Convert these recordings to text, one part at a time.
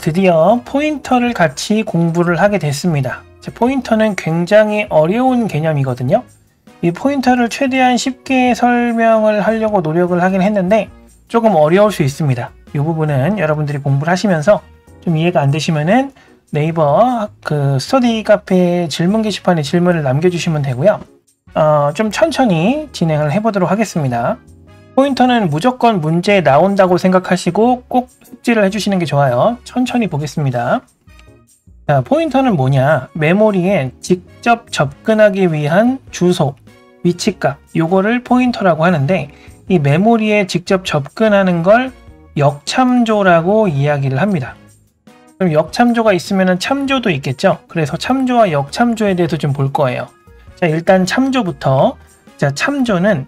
드디어 포인터를 같이 공부를 하게 됐습니다. 포인터는 굉장히 어려운 개념이거든요. 이 포인터를 최대한 쉽게 설명을 하려고 노력을 하긴 했는데 조금 어려울 수 있습니다. 이 부분은 여러분들이 공부를 하시면서 좀 이해가 안 되시면은 네이버 스터디 카페 질문 게시판에 질문을 남겨주시면 되고요. 좀 천천히 진행을 해보도록 하겠습니다. 포인터는 무조건 문제에 나온다고 생각하시고 꼭 숙지를 해주시는 게 좋아요. 천천히 보겠습니다. 포인터는 뭐냐? 메모리에 직접 접근하기 위한 주소, 위치값, 요거를 포인터라고 하는데 이 메모리에 직접 접근하는 걸 역참조라고 이야기를 합니다. 그럼 역참조가 있으면 참조도 있겠죠? 그래서 참조와 역참조에 대해서 좀 볼 거예요. 일단 참조부터. 참조는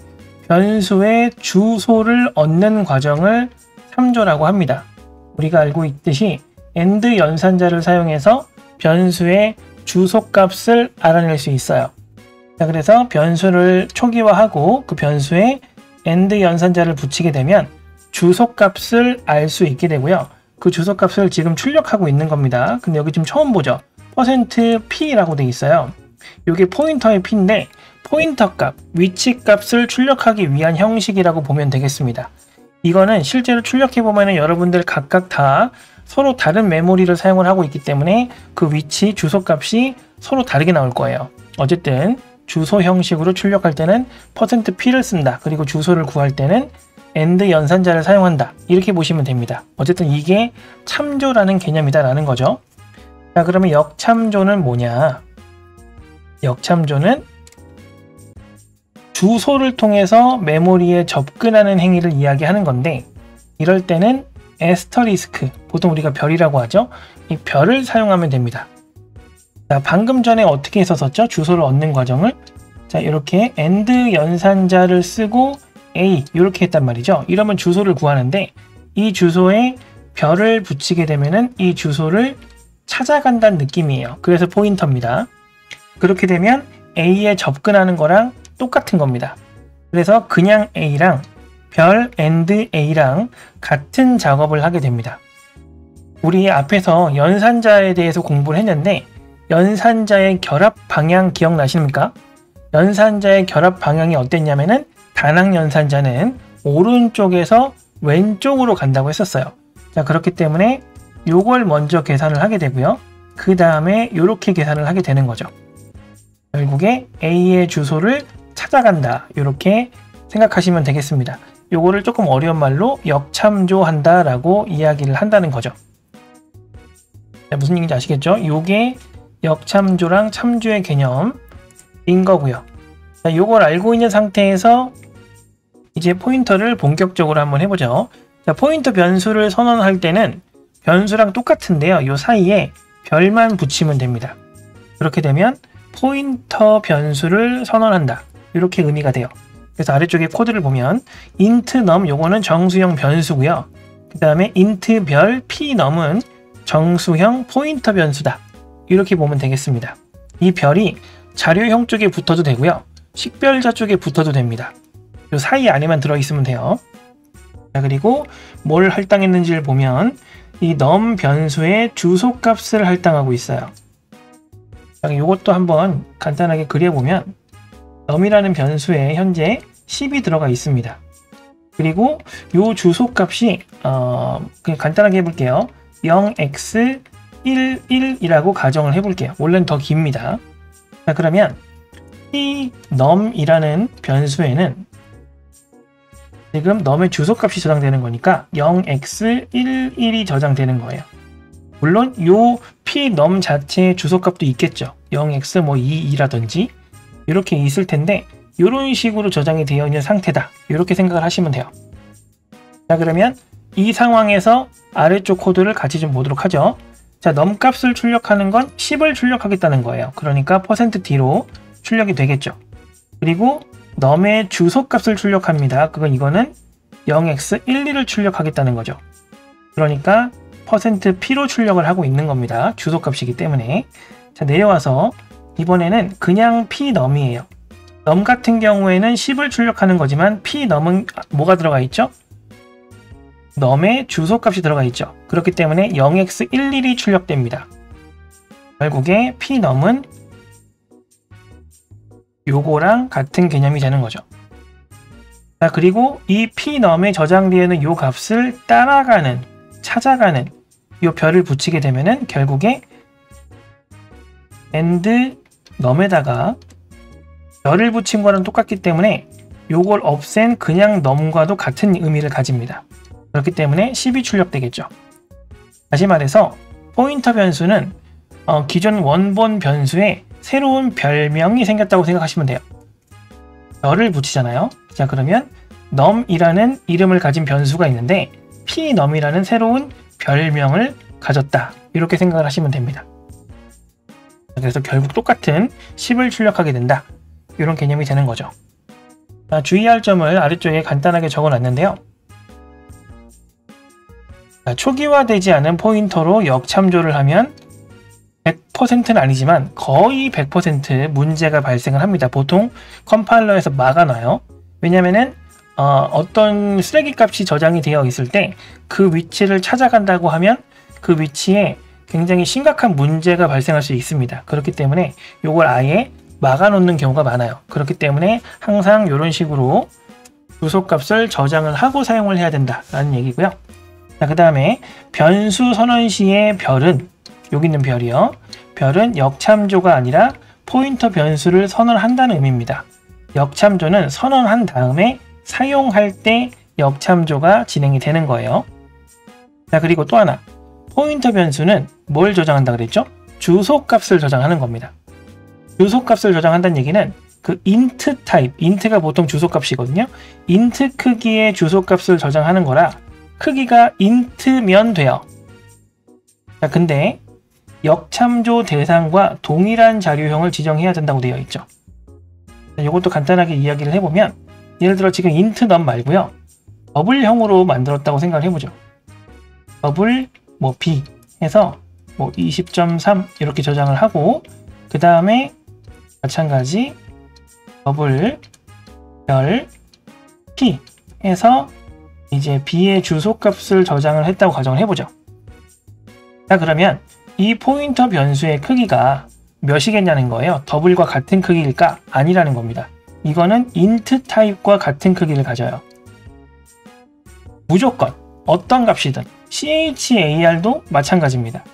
변수의 주소를 얻는 과정을 참조라고 합니다. 우리가 알고 있듯이 AND 연산자를 사용해서 변수의 주소값을 알아낼 수 있어요. 그래서 변수를 초기화하고 그 변수에 AND 연산자를 붙이게 되면 주소값을 알 수 있게 되고요. 그 주소값을 지금 출력하고 있는 겁니다. 근데 여기 지금 처음 보죠. %p라고 되어 있어요. 이게 포인터의 p인데 포인터 값, 위치 값을 출력하기 위한 형식이라고 보면 되겠습니다. 이거는 실제로 출력해보면 여러분들 각각 다 서로 다른 메모리를 사용을 하고 있기 때문에 그 위치, 주소 값이 서로 다르게 나올 거예요. 어쨌든 주소 형식으로 출력할 때는 %p를 쓴다. 그리고 주소를 구할 때는 AND 연산자를 사용한다. 이렇게 보시면 됩니다. 어쨌든 이게 참조라는 개념이다라는 거죠. 그러면 역참조는 뭐냐? 역참조는 주소를 통해서 메모리에 접근하는 행위를 이야기하는 건데 이럴 때는 애스터리스크, 보통 우리가 별이라고 하죠. 이 별을 사용하면 됩니다. 방금 전에 어떻게 했었죠? 주소를 얻는 과정을 이렇게 AND 연산자를 쓰고 A 이렇게 했단 말이죠. 이러면 주소를 구하는데 이 주소에 별을 붙이게 되면은 이 주소를 찾아간다는 느낌이에요. 그래서 포인터입니다. 그렇게 되면 A에 접근하는 거랑 똑같은 겁니다. 그래서 그냥 A랑 별 AND A랑 같은 작업을 하게 됩니다. 우리 앞에서 연산자에 대해서 공부를 했는데 연산자의 결합 방향 기억나십니까? 연산자의 결합 방향이 어땠냐면은 단항 연산자는 오른쪽에서 왼쪽으로 간다고 했었어요. 그렇기 때문에 요걸 먼저 계산을 하게 되고요. 그 다음에 이렇게 계산을 하게 되는 거죠. 결국에 A의 주소를 찾아간다. 이렇게 생각하시면 되겠습니다. 요거를 조금 어려운 말로 역참조한다 라고 이야기를 한다는 거죠. 무슨 얘기인지 아시겠죠? 요게 역참조랑 참조의 개념인 거고요. 요걸 알고 있는 상태에서 이제 포인터를 본격적으로 한번 해보죠. 포인터 변수를 선언할 때는 변수랑 똑같은데요. 요 사이에 별만 붙이면 됩니다. 그렇게 되면 포인터 변수를 선언한다. 이렇게 의미가 돼요. 그래서 아래쪽에 코드를 보면 int num 요거는 정수형 변수고요. 그 다음에 int 별 p num은 정수형 포인터 변수다. 이렇게 보면 되겠습니다. 이 별이 자료형 쪽에 붙어도 되고요. 식별자 쪽에 붙어도 됩니다. 요 사이 안에만 들어있으면 돼요. 그리고 뭘 할당했는지를 보면 이 num 변수의 주소 값을 할당하고 있어요. 이것도 한번 간단하게 그려보면 num이라는 변수에 현재 10이 들어가 있습니다. 그리고 이 주소 값이 그냥 간단하게 해볼게요. 0x11이라고 가정을 해볼게요. 원래는 더 깁니다. 그러면 이 num이라는 변수에는 지금 num의 주소 값이 저장되는 거니까 0x11이 저장되는 거예요. 물론 요 p_num 자체의 주소값도 있겠죠. 0x22라든지 이렇게 있을 텐데 이런 식으로 저장이 되어 있는 상태다. 이렇게 생각을 하시면 돼요. 그러면 이 상황에서 아래쪽 코드를 같이 좀 보도록 하죠. num 값을 출력하는 건 10을 출력하겠다는 거예요. 그러니까 %d로 출력이 되겠죠. 그리고 num의 주소 값을 출력합니다. 이거는 0x12를 출력하겠다는 거죠. 그러니까 %p로 출력을 하고 있는 겁니다. 주소 값이기 때문에. 내려와서 이번에는 그냥 p_num이에요. num 같은 경우에는 10을 출력하는 거지만 p_num은 뭐가 들어가 있죠? num의 주소값이 들어가 있죠. 그렇기 때문에 0x11이 출력됩니다. 결국에 pnum은 요거랑 같은 개념이 되는 거죠. 자, 그리고 이 pnum에 저장되어 있는 요 값을 따라가는, 찾아가는 요 별을 붙이게 되면은 결국에 and num에다가 별을 붙인 거랑 똑같기 때문에 요걸 없앤 그냥 num과도 같은 의미를 가집니다. 그렇기 때문에 10이 출력되겠죠. 다시 말해서 포인터 변수는 기존 원본 변수에 새로운 별명이 생겼다고 생각하시면 돼요. 별을 붙이잖아요. 자, 그러면 num이라는 이름을 가진 변수가 있는데 pnum이라는 새로운 별명을 가졌다. 이렇게 생각을 하시면 됩니다. 그래서 결국 똑같은 10을 출력하게 된다. 이런 개념이 되는 거죠. 자, 주의할 점을 아래쪽에 간단하게 적어놨는데요. 자, 초기화되지 않은 포인터로 역참조를 하면 100%는 아니지만 거의 100% 문제가 발생을 합니다. 보통 컴파일러에서 막아놔요. 왜냐면은 어떤 쓰레기 값이 저장이 되어 있을 때 그 위치를 찾아간다고 하면 그 위치에 굉장히 심각한 문제가 발생할 수 있습니다. 그렇기 때문에 이걸 아예 막아놓는 경우가 많아요. 그렇기 때문에 항상 이런 식으로 주소값을 저장을 하고 사용을 해야 된다라는 얘기고요. 자, 그 다음에 변수 선언 시의 별은, 여기 있는 별이요. 별은 역참조가 아니라 포인터 변수를 선언한다는 의미입니다. 역참조는 선언한 다음에 사용할 때 역참조가 진행이 되는 거예요. 자, 그리고 또 하나. 포인터 변수는 뭘 저장한다 그랬죠? 주소값을 저장하는 겁니다. 주소값을 저장한다는 얘기는 그 int 타입, int가 보통 주소값이거든요. int 크기의 주소값을 저장하는 거라 크기가 int면 돼요. 자, 근데 역참조 대상과 동일한 자료형을 지정해야 된다고 되어 있죠. 이것도 간단하게 이야기를 해보면 예를 들어 지금 int num 말고요. 더블형으로 만들었다고 생각을 해보죠. 더블 b 해서 20.3 이렇게 저장을 하고 그 다음에 마찬가지 더블 별 p 해서 이제 b의 주소값을 저장을 했다고 가정을 해보죠. 자, 그러면 이 포인터 변수의 크기가 몇이겠냐는 거예요. 더블과 같은 크기일까? 아니라는 겁니다. 이거는 int 타입과 같은 크기를 가져요. 무조건 어떤 값이든 char도 마찬가지입니다.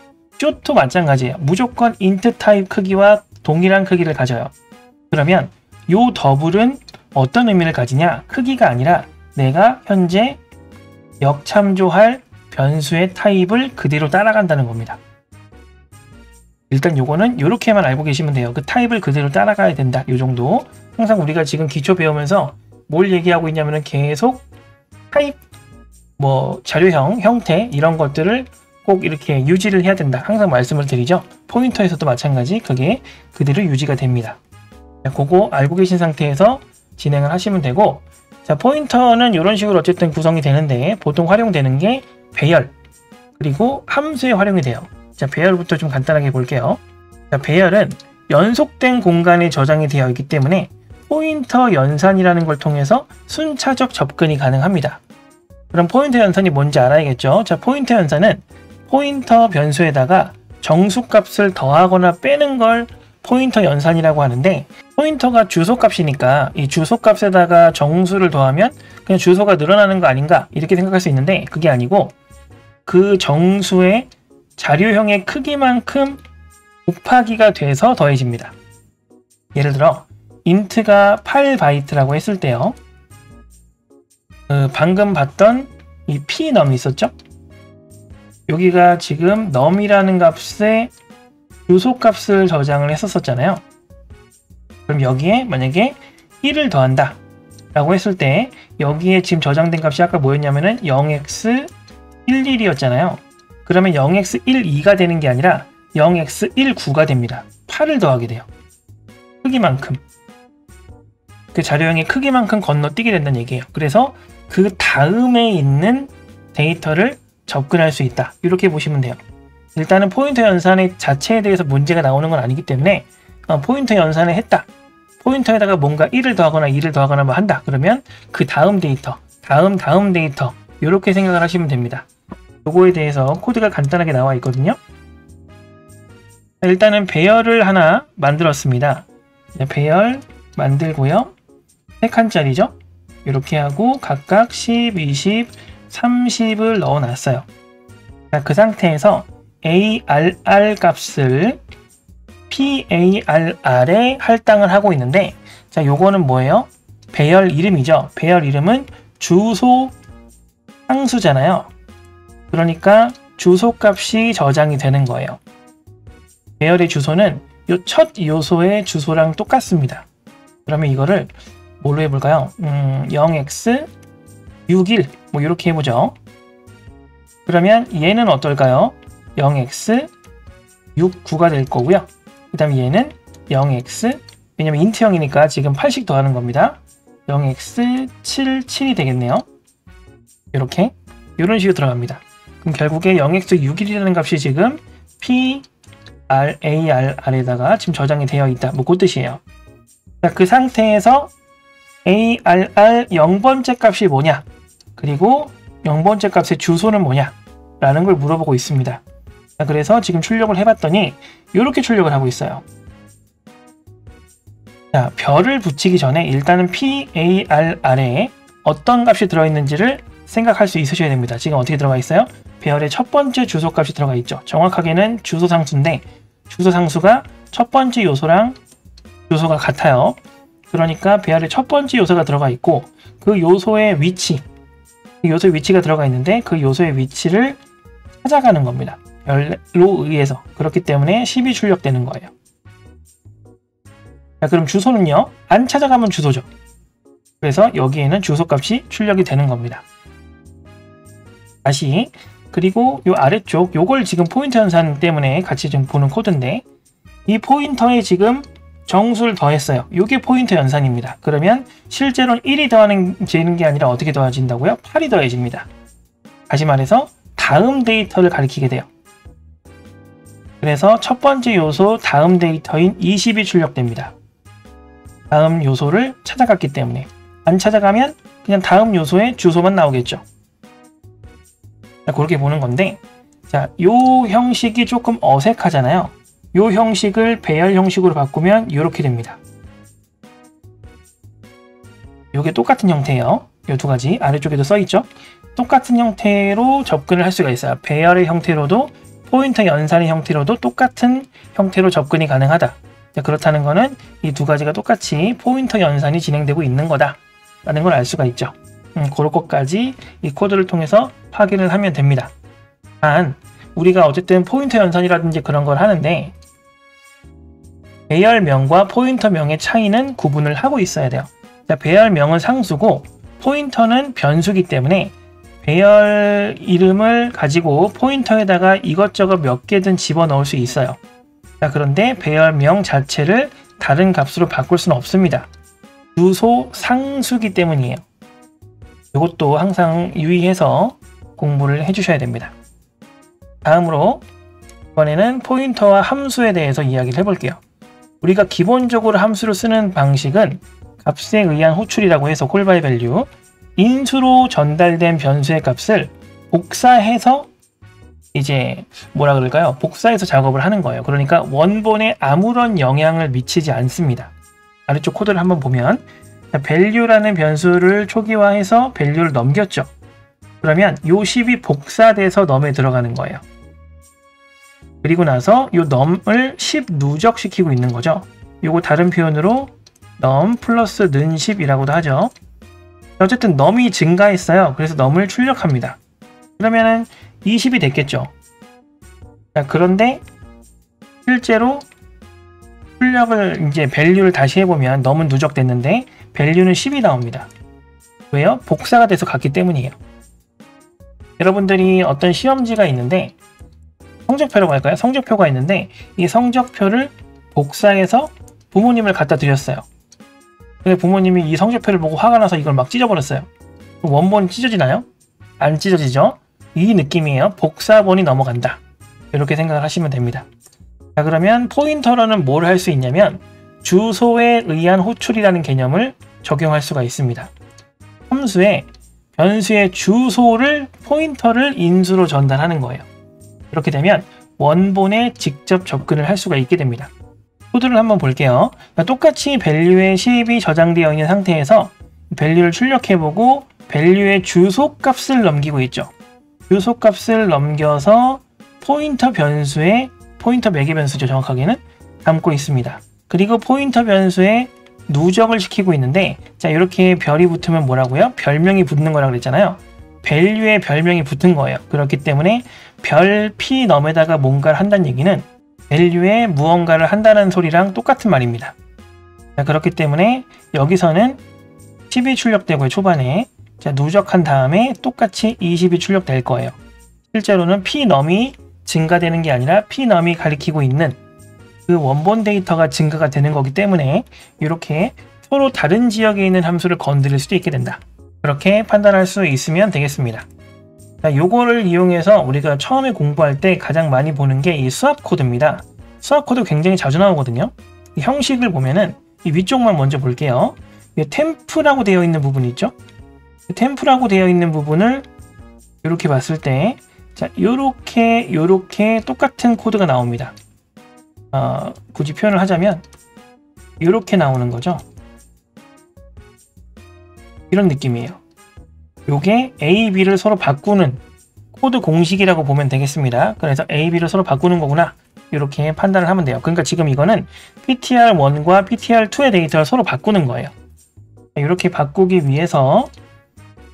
shot도 마찬가지예요. 무조건 int 타입 크기와 동일한 크기를 가져요. 그러면 요 더블은 어떤 의미를 가지냐? 크기가 아니라 내가 현재 역참조할 변수의 타입을 그대로 따라간다는 겁니다. 일단 요거는 이렇게만 알고 계시면 돼요. 그 타입을 그대로 따라가야 된다. 요 정도. 항상 우리가 지금 기초 배우면서 뭘 얘기하고 있냐면은 계속 타입, 자료형, 형태 이런 것들을 꼭 이렇게 유지를 해야 된다. 항상 말씀을 드리죠. 포인터에서도 마찬가지 그게 그대로 유지가 됩니다. 자, 그거 알고 계신 상태에서 진행을 하시면 되고, 자, 포인터는 이런 식으로 어쨌든 구성이 되는데 보통 활용되는 게 배열 그리고 함수에 활용이 돼요. 자, 배열부터 좀 간단하게 볼게요. 자, 배열은 연속된 공간에 저장이 되어 있기 때문에 포인터 연산이라는 걸 통해서 순차적 접근이 가능합니다. 그럼 포인터 연산이 뭔지 알아야겠죠? 자, 포인터 연산은 포인터 변수에다가 정수값을 더하거나 빼는 걸 포인터 연산이라고 하는데, 포인터가 주소값이니까 이 주소값에다가 정수를 더하면 그냥 주소가 늘어나는 거 아닌가 이렇게 생각할 수 있는데 그게 아니고 그 정수의 자료형의 크기만큼 곱하기가 돼서 더해집니다. 예를 들어 int가 8바이트라고 했을 때요. 방금 봤던 이 pnum 있었죠? 여기가 지금 num이라는 값에 주소값을 저장을 했었잖아요. 그럼 여기에 만약에 1을 더한다 라고 했을 때 여기에 지금 저장된 값이 아까 뭐였냐면은 0x11이었잖아요. 그러면 0x12가 되는 게 아니라 0x19가 됩니다. 8을 더하게 돼요. 크기만큼. 그 자료형의 크기만큼 건너뛰게 된다는 얘기예요. 그래서 그 다음에 있는 데이터를 접근할 수 있다. 이렇게 보시면 돼요. 일단은 포인터 연산의 자체에 대해서 문제가 나오는 건 아니기 때문에 포인터 연산을 했다. 포인터에다가 뭔가 1을 더하거나 2를 더하거나 뭐 한다. 그러면 그 다음 데이터, 다음 데이터 이렇게 생각을 하시면 됩니다. 요거에 대해서 코드가 간단하게 나와 있거든요. 일단은 배열을 하나 만들었습니다. 배열 만들고요. 3칸짜리죠. 이렇게 하고 각각 10, 20, 30을 넣어놨어요. 자, 그 상태에서 ARR 값을 PARR에 할당을 하고 있는데, 자, 요거는 뭐예요? 배열 이름이죠. 배열 이름은 주소 상수잖아요. 그러니까 주소 값이 저장이 되는 거예요. 배열의 주소는 요 첫 요소의 주소랑 똑같습니다. 그러면 이거를 뭘로 해볼까요? 0x 61 뭐 이렇게 해보죠. 그러면 얘는 어떨까요? 0x 69가 될 거고요. 그 다음에 얘는 0x, 왜냐면 인트형이니까 지금 8씩 더하는 겁니다. 0x 77이 되겠네요. 이렇게 이런 식으로 들어갑니다. 그럼 결국에 0x 61이라는 값이 지금 PRARR에다가 지금 저장이 되어 있다. 뭐 그 뜻이에요. 자, 그 상태에서 ARR 0번째 값이 뭐냐, 그리고 0번째 값의 주소는 뭐냐 라는 걸 물어보고 있습니다. 자, 그래서 지금 출력을 해봤더니 이렇게 출력을 하고 있어요. 자, 별을 붙이기 전에 일단은 PARR에 어떤 값이 들어있는지를 생각할 수 있으셔야 됩니다. 지금 어떻게 들어가 있어요? 배열의 첫 번째 주소 값이 들어가 있죠. 정확하게는 주소 상수인데 주소 상수가 첫 번째 요소랑 요소가 같아요. 그러니까 배열의 첫 번째 요소가 들어가 있고 그 요소의 위치, 요소의 위치가 들어가 있는데 그 요소의 위치를 찾아가는 겁니다. 별로 의해서. 그렇기 때문에 10이 출력되는 거예요. 자, 그럼 주소는요, 안 찾아가면 주소죠. 그래서 여기에는 주소 값이 출력이 되는 겁니다. 다시, 그리고 요 아래쪽 요걸 지금 포인터 연산 때문에 같이 좀 보는 코드인데, 이 포인터에 지금 정수를 더했어요. 이게 포인터 연산입니다. 그러면 실제로는 1이 더하는 게 아니라 어떻게 더해진다고요? 8이 더해집니다. 다시 말해서 다음 데이터를 가리키게 돼요. 그래서 첫 번째 요소 다음 데이터인 20이 출력됩니다. 다음 요소를 찾아갔기 때문에. 안 찾아가면 그냥 다음 요소의 주소만 나오겠죠. 자, 그렇게 보는 건데, 자, 요 형식이 조금 어색하잖아요. 요 형식을 배열 형식으로 바꾸면 이렇게 됩니다. 요게 똑같은 형태예요. 요 두 가지 아래쪽에도 써있죠. 똑같은 형태로 접근을 할 수가 있어요. 배열의 형태로도 포인터 연산의 형태로도 똑같은 형태로 접근이 가능하다. 자, 그렇다는 거는 이 두 가지가 똑같이 포인터 연산이 진행되고 있는 거다 라는 걸 알 수가 있죠. 그럴 것까지 이 코드를 통해서 확인을 하면 됩니다. 단 우리가 어쨌든 포인터 연산이라든지 그런 걸 하는데 배열명과 포인터명의 차이는 구분을 하고 있어야 돼요. 자, 배열명은 상수고 포인터는 변수기 때문에 배열 이름을 가지고 포인터에다가 이것저것 몇 개든 집어넣을 수 있어요. 자, 그런데 배열명 자체를 다른 값으로 바꿀 수는 없습니다. 주소 상수기 때문이에요. 이것도 항상 유의해서 공부를 해주셔야 됩니다. 다음으로 이번에는 포인터와 함수에 대해서 이야기를 해볼게요. 우리가 기본적으로 함수를 쓰는 방식은 값에 의한 호출이라고 해서 콜바이 밸류, 인수로 전달된 변수의 값을 복사해서 이제 뭐라 그럴까요? 복사해서 작업을 하는 거예요. 그러니까 원본에 아무런 영향을 미치지 않습니다. 아래쪽 코드를 한번 보면 value라는 변수를 초기화해서 value를 넘겼죠. 그러면 요 10이 복사돼서 num에 들어가는 거예요. 그리고 나서 요 num을 10 누적시키고 있는 거죠. 요거 다른 표현으로 num 플러스 는 10이라고도 하죠. 어쨌든 num이 증가했어요. 그래서 num을 출력합니다. 그러면은 20이 됐겠죠. 자, 그런데 실제로 출력을 이제 value를 다시 해보면 num은 누적됐는데 value는 10이 나옵니다. 왜요? 복사가 돼서 갔기 때문이에요. 여러분들이 어떤 시험지가 있는데 성적표라고 할까요? 성적표가 있는데 이 성적표를 복사해서 부모님을 갖다 드렸어요. 근데 부모님이 이 성적표를 보고 화가 나서 이걸 막 찢어버렸어요. 그럼 원본이 찢어지나요? 안 찢어지죠? 이 느낌이에요. 복사본이 넘어간다. 이렇게 생각을 하시면 됩니다. 자, 그러면 포인터로는 뭘 할 수 있냐면 주소에 의한 호출이라는 개념을 적용할 수가 있습니다. 함수에 변수의 주소를 포인터를 인수로 전달하는 거예요. 이렇게 되면 원본에 직접 접근을 할 수가 있게 됩니다. 코드를 한번 볼게요. 똑같이 value에 10이 저장되어 있는 상태에서 value를 출력해보고 value의 주소 값을 넘기고 있죠. 주소 값을 넘겨서 포인터 변수에 포인터 매개 변수죠. 정확하게는 담고 있습니다. 그리고 포인터 변수에 누적을 시키고 있는데, 자, 이렇게 별이 붙으면 뭐라고요? 별명이 붙는 거라고 그랬잖아요. value에 별명이 붙은 거예요. 그렇기 때문에 별 p 넘에다가 뭔가를 한다는 얘기는 value에 무언가를 한다는 소리랑 똑같은 말입니다. 자, 그렇기 때문에 여기서는 10이 출력되고요. 초반에 자, 누적한 다음에 똑같이 20이 출력될 거예요. 실제로는 p 넘이 증가되는 게 아니라 p 넘이 가리키고 있는 그 원본 데이터가 증가가 되는 거기 때문에 이렇게 서로 다른 지역에 있는 함수를 건드릴 수도 있게 된다. 그렇게 판단할 수 있으면 되겠습니다. 자, 요거를 이용해서 우리가 처음에 공부할 때 가장 많이 보는 게 이 수압 코드입니다. 수압 코드 굉장히 자주 나오거든요. 이 형식을 보면은 이 위쪽만 먼저 볼게요. 이 템프라고 되어 있는 부분이 있죠. 템프라고 되어 있는 부분을 이렇게 봤을 때, 자, 요렇게 똑같은 코드가 나옵니다. 굳이 표현을 하자면 이렇게 나오는 거죠. 이런 느낌이에요. 요게 A, B를 서로 바꾸는 코드 공식이라고 보면 되겠습니다. 그래서 A, B를 서로 바꾸는 거구나. 이렇게 판단을 하면 돼요. 그러니까 지금 이거는 PTR1과 PTR2의 데이터를 서로 바꾸는 거예요. 이렇게 바꾸기 위해서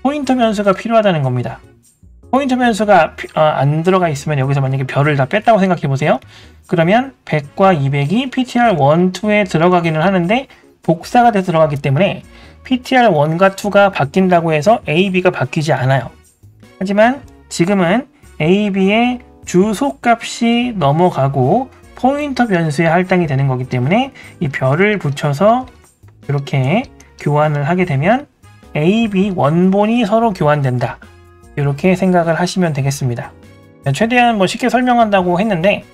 포인터 변수가 필요하다는 겁니다. 포인터 변수가 안 들어가 있으면 여기서 만약에 별을 다 뺐다고 생각해 보세요. 그러면 100과 200이 PTR1, 2에 들어가기는 하는데 복사가 돼서 들어가기 때문에 PTR1과 2가 바뀐다고 해서 A, B가 바뀌지 않아요. 하지만 지금은 A, B의 주소 값이 넘어가고 포인터 변수에 할당이 되는 거기 때문에 이 별을 붙여서 이렇게 교환을 하게 되면 A, B 원본이 서로 교환된다. 이렇게 생각을 하시면 되겠습니다. 최대한 쉽게 설명한다고 했는데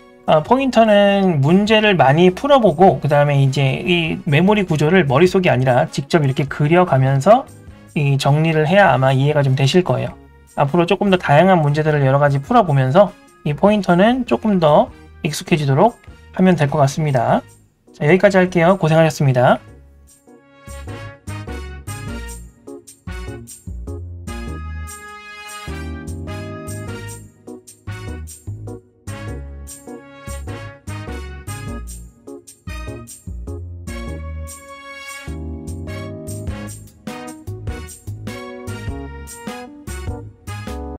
포인터는 문제를 많이 풀어보고 그 다음에 이제 이 메모리 구조를 머릿속이 아니라 직접 이렇게 그려가면서 이 정리를 해야 아마 이해가 좀 되실 거예요. 앞으로 조금 더 다양한 문제들을 여러 가지 풀어보면서 이 포인터는 조금 더 익숙해지도록 하면 될 것 같습니다. 자, 여기까지 할게요. 고생하셨습니다.